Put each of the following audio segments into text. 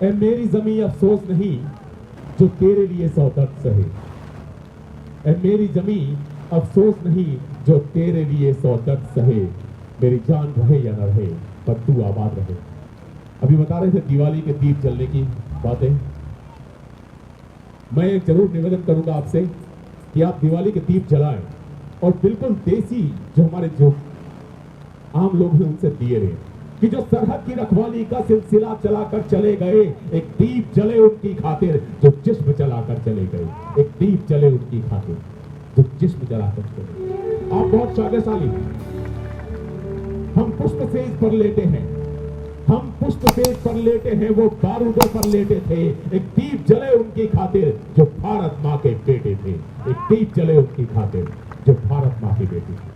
ऐ मेरी जमी अफसोस नहीं जो तेरे लिए सौ दर्द सहे। ऐ मेरी जमी अफसोस नहीं जो तेरे लिए सौ दर्द सहे। मेरी जान रहे या न रहे पर तू आबाद रहे। अभी बता रहे थे दिवाली के दीप जलने की बातें। मैं एक जरूर निवेदन करूंगा आपसे कि आप दिवाली के दीप जलाएं और बिल्कुल देसी जो हमारे जो आम लोग हैं उनसे दिए रहे कि जो सरहद की रखवाली का सिलसिला चलाकर चले गए, एक दीप जले उनकी खातिर जो जिस्म जलाकर चले गए। एक दीप जले उनकी खातिर जो जिस्म जलाकर चले गए। आप बहुत शागशाली हैं। हम पुष्प सेज पर लेटे हैं, हम पुष्प सेज पर लेटे हैं, वो बारूदों पर लेटे थे। एक दीप जले उनकी खातिर जो भारत माँ के बेटे थे। एक दीप जले उनकी खातिर जो भारत माँ की बेटी थी।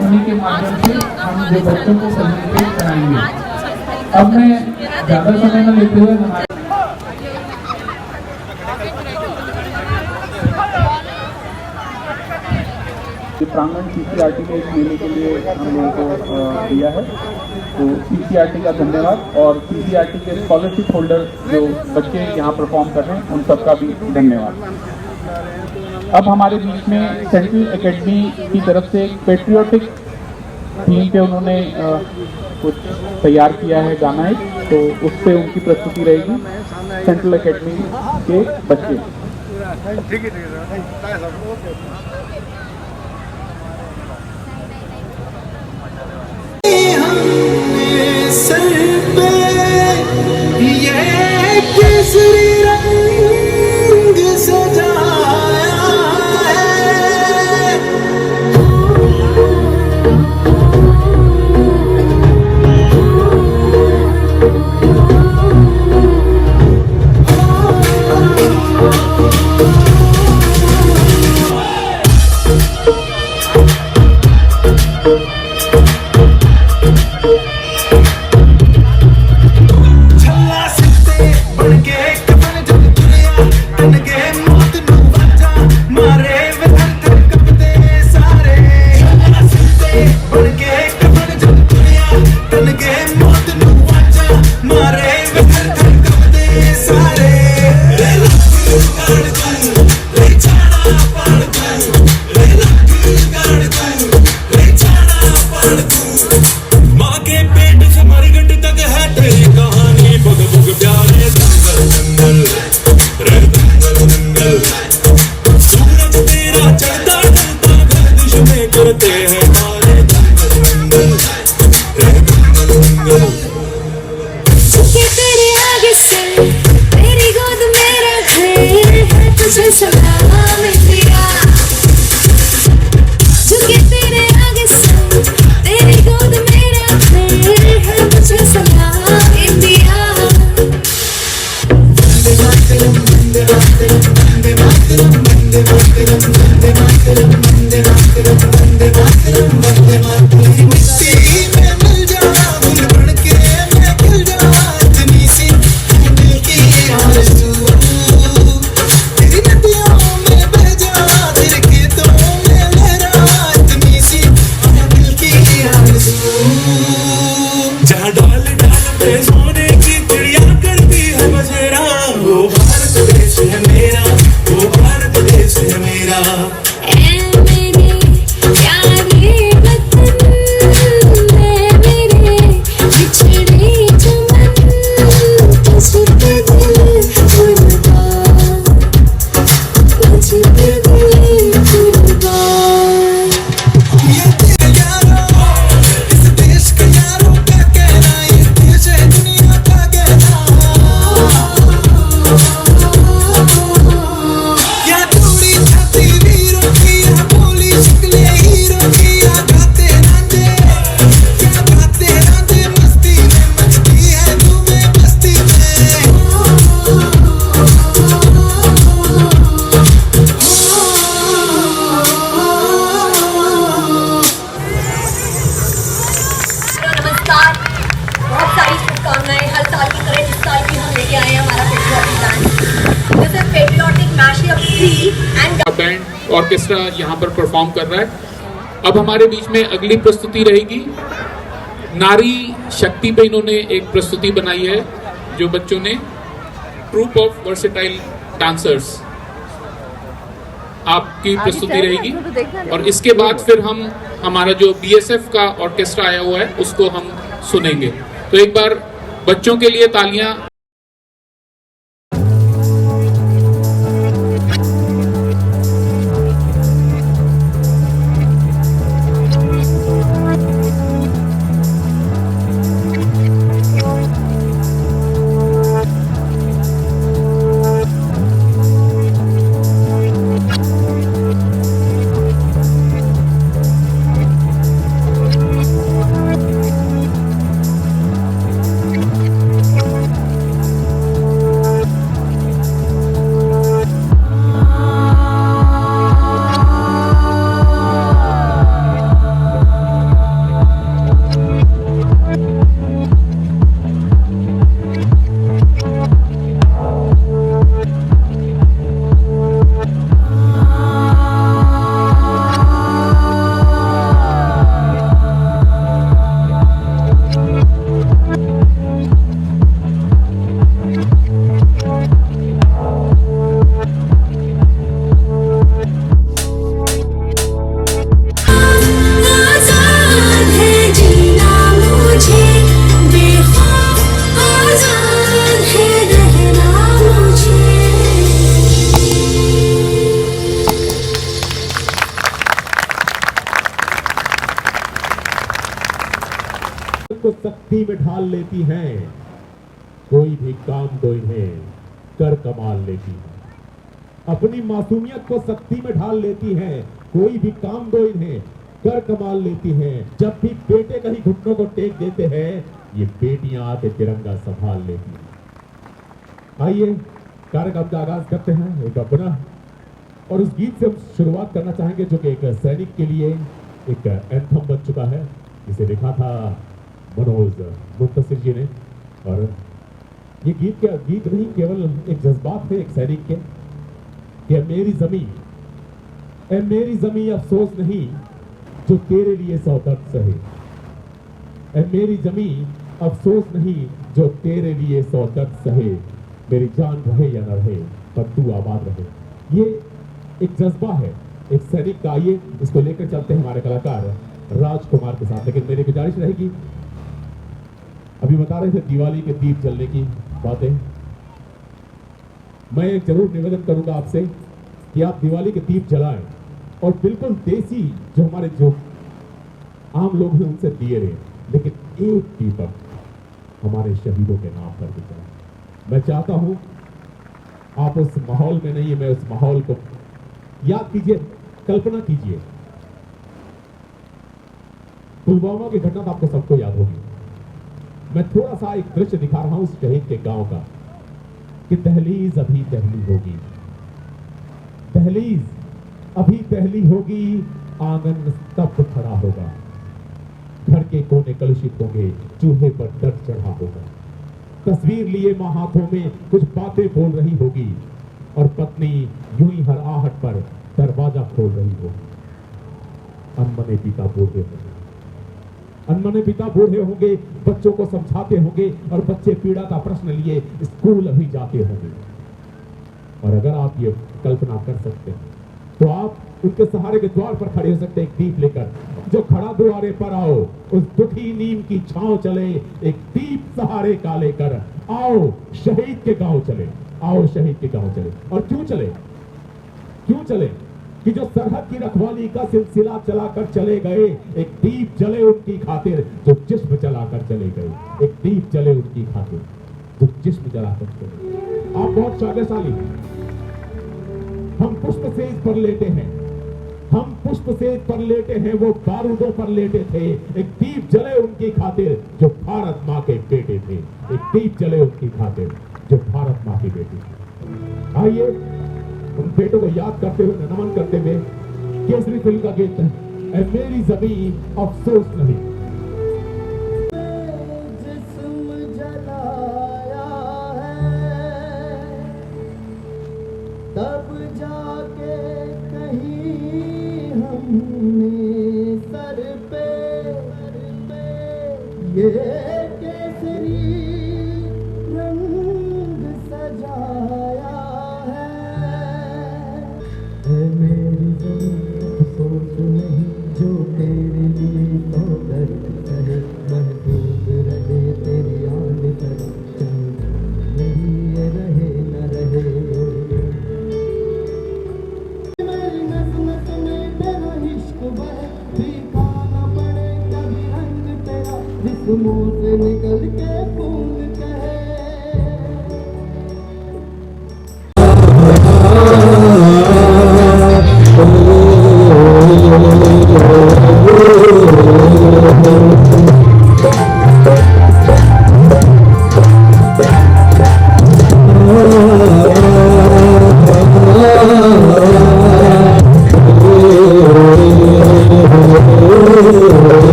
उन्हीं के माध्यम से हम जो बच्चों को सेलिब्रेट कराएंगे। अब मैं ज्यादा समय न लेते हुए प्रांगण सीसीआरटी में एक मेले के लिए हम लोगों को दिया है, तो सीसीआरटी का धन्यवाद और सीसीआरटी के स्कॉलरशिप होल्डर जो बच्चे यहाँ परफॉर्म कर रहे हैं उन सबका भी धन्यवाद। अब हमारे बीच में सेंट्रल एकेडमी की तरफ से एक पेट्रियोटिक थीम पे उन्होंने कुछ तैयार किया है गाना एक, तो उस पे उनकी प्रस्तुति रहेगी सेंट्रल एकेडमी के बच्चे। जहाँ डाल डाल पे सोने की चिड़िया करती है बसेरा, वो भारत बैंड ऑर्केस्ट्रा यहाँ पर परफॉर्म कर रहा है। अब हमारे बीच में अगली प्रस्तुति रहेगी, नारी शक्ति पे इन्होंने एक प्रस्तुति बनाई है जो बच्चों ने, ट्रूप ऑफ वर्सेटाइल डांसर्स, आपकी प्रस्तुति रहेगी। और इसके बाद फिर हम हमारा जो बीएसएफ का ऑर्केस्ट्रा आया हुआ है उसको हम सुनेंगे। तो एक बार बच्चों के लिए तालियां। को सख्ती में ढाल लेती हैं, कोई भी काम तो इन्हें कर कमाल लेती है। अपनी मासूमियत को सख्ती में ढाल लेती हैं, कोई भी काम तो इन्हें कर कमाल लेती हैं। जब भी बेटे कहीं घुटनों को टेक देते हैं, ये बेटियां आके तिरंगा संभाल लेती हैं। आइए कार्यक्रम का आगाज करते हैं एक अपना, और उस गीत से हम शुरुआत करना चाहेंगे जो कि एक सैनिक के लिए एक एंथम बन चुका है। इसे लिखा था मनोज मुंतसिर जी ने, और ये गीत नहीं केवल एक जज्बात है एक सैनिक के कि ए मेरी जमी अफसोस नहीं जो तेरे लिए सौ दर्द सहे, ए मेरी जमी अफसोस नहीं जो तेरे लिए सौ दर्द सहे, मेरी जान रहे या न रहे पर तू आबाद रहे। ये एक जज्बा है एक सैनिक का। आइए इसको लेकर चलते हैं हमारे कलाकार राजकुमार के साथ। लेकिन मेरी गुजारिश रहेगी, अभी बता रहे थे दिवाली के दीप जलने की बातें, मैं एक जरूर निवेदन करूंगा आपसे कि आप दिवाली के दीप जलाएं और बिल्कुल देसी जो हमारे जो आम लोग हैं उनसे दिए रहे, लेकिन एक दीपक हमारे शहीदों के नाम पर भी जलाएं। मैं चाहता हूं आप उस माहौल में नहीं, मैं उस माहौल को याद कीजिए, कल्पना कीजिए। पुलवामा की घटना तो आपको सबको याद होगी। मैं थोड़ा सा एक दृश्य दिखा रहा हूं उस शहीद के गांव का कि दहलीज अभी दहली होगी, दहलीज अभी दहली होगी, आंगन स्तब्ध खड़ा होगा, घर के कोने कलुषित होंगे, चूल्हे पर दर्द चढ़ा होगा, तस्वीर लिए मां हाथों में कुछ बातें बोल रही होगी और पत्नी यूं ही हर आहट पर दरवाजा खोल रही होगी। अनमने पिता बूढ़े होंगे, अनमने पिता बूढ़े होंगे, बच्चों को समझाते होंगे और बच्चे पीड़ा का प्रश्न लिए स्कूल अभी जाते होंगे। और अगर आप ये कल्पना कर सकते हैं तो आप उनके सहारे के द्वार पर खड़े हो सकते हैं, एक दीप लेकर, जो खड़ा द्वारे पर आओ, उस दुखी नीम की छांव चले, एक दीप सहारे का लेकर आओ, शहीद के गांव चले, आओ शहीद के गांव चले। और क्यों चले, क्यों चले कि जो सरहद की रखवाली का सिलसिला चलाकर चले गए, एक दीप जले उनकी खातिर जो जिस्म जलाकर चले गए, एक दीप जले उनकी खातिर जो जिस्म जलाकर चले। आप बहुत शागशाली हैं, हम पुष्प सेज पर लेटे हैं, हम पुष्प सेज पर लेटे हैं, वो बारूदों पर लेटे थे, एक दीप जले उनकी खातिर जो भारत माँ के बेटे थे, एक दीप जले उनकी खातिर जो भारत माँ के बेटे थे। आइए उन बेटों को याद करते हुए, नमन करते हुए केसरी फिल्म का गीत है, मेरी जमीन अफसोस नहीं। जिस्म जलाया है तब जा मुंह से निकल के फूल कहे।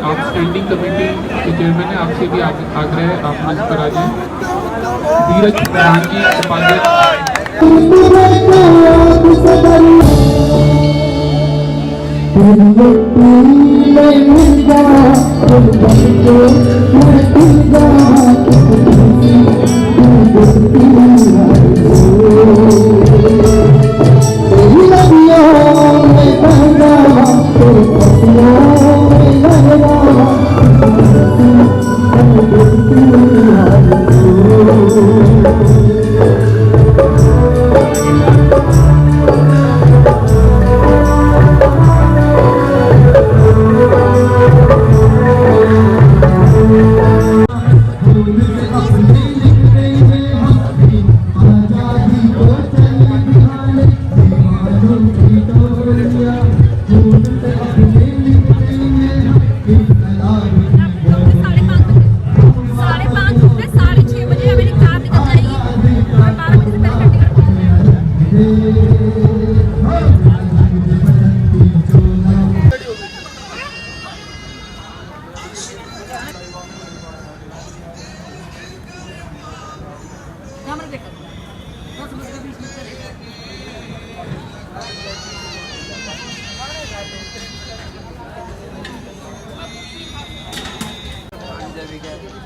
आप स्टैंडिंग कमेटी के चेयरमैन है, आपसे भी आग्रह है आप मंच पर आ जाएं। धीरज प्रधान जी उपाध्यक्ष।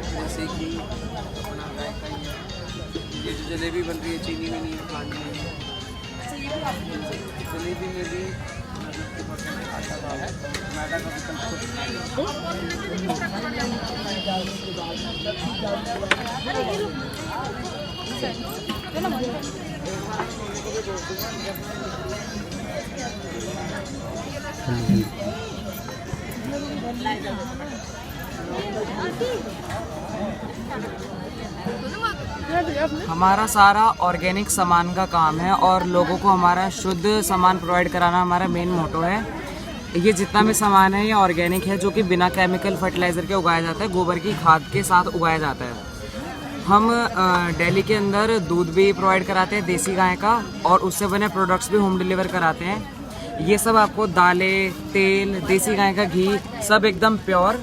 जैसे कि अपना ये जो जलेबी बन रही है चीनी में नहीं है, पानी में जलेबी में भी आटा दाल है, मैदा का विकल्प हमारा सारा ऑर्गेनिक सामान का काम है और लोगों को हमारा शुद्ध सामान प्रोवाइड कराना हमारा मेन मोटो है। ये जितना भी सामान है ये ऑर्गेनिक है, जो कि बिना केमिकल फर्टिलाइज़र के उगाया जाता है, गोबर की खाद के साथ उगाया जाता है। हम दिल्ली के अंदर दूध भी प्रोवाइड कराते हैं देसी गाय का, और उससे बने प्रोडक्ट्स भी होम डिलीवर कराते हैं। ये सब आपको दालें, तेल, देसी गाय का घी सब एकदम प्योर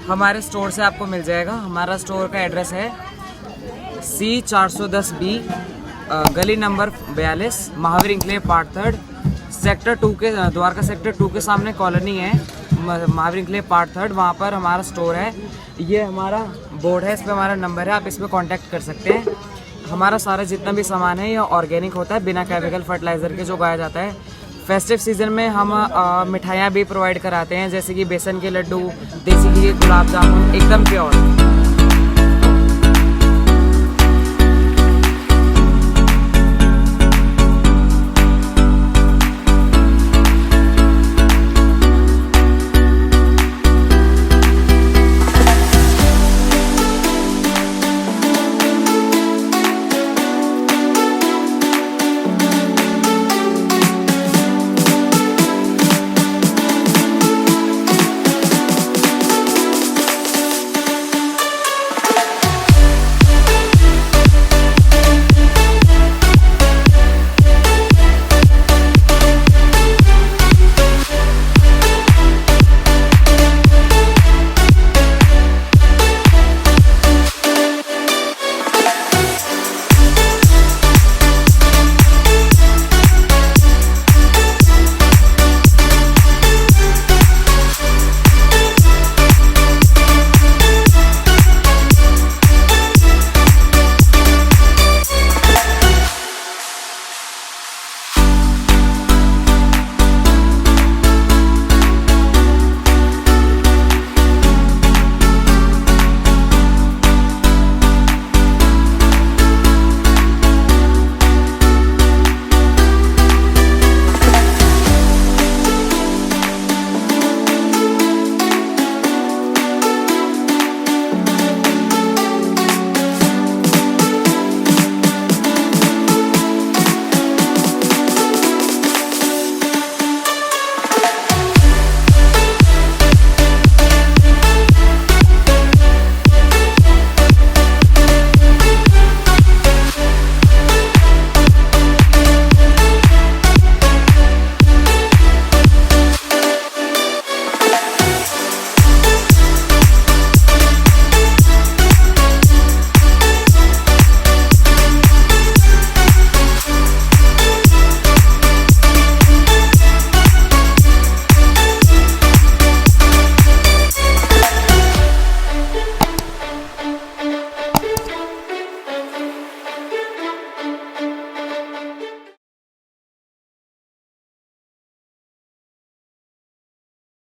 हमारे स्टोर से आपको मिल जाएगा। हमारा स्टोर का एड्रेस है C410B, गली number 42, Mahavir enclave part 3, sector 2 के द्वारका सेक्टर 2 के सामने कॉलोनी है, महावीर इंक्लेव पार्ट 3, वहाँ पर हमारा स्टोर है। ये हमारा बोर्ड है, इस पर हमारा नंबर है, आप इस पर कांटेक्ट कर सकते हैं। हमारा सारा जितना भी सामान है ये ऑर्गेनिक होता है, बिना केमिकल फर्टिलाइज़र के जो उगाया जाता है। फेस्टिव सीज़न में हम मिठाइयाँ भी प्रोवाइड कराते हैं, जैसे कि बेसन के लड्डू, देसी घी के गुलाब जामुन एकदम प्योर।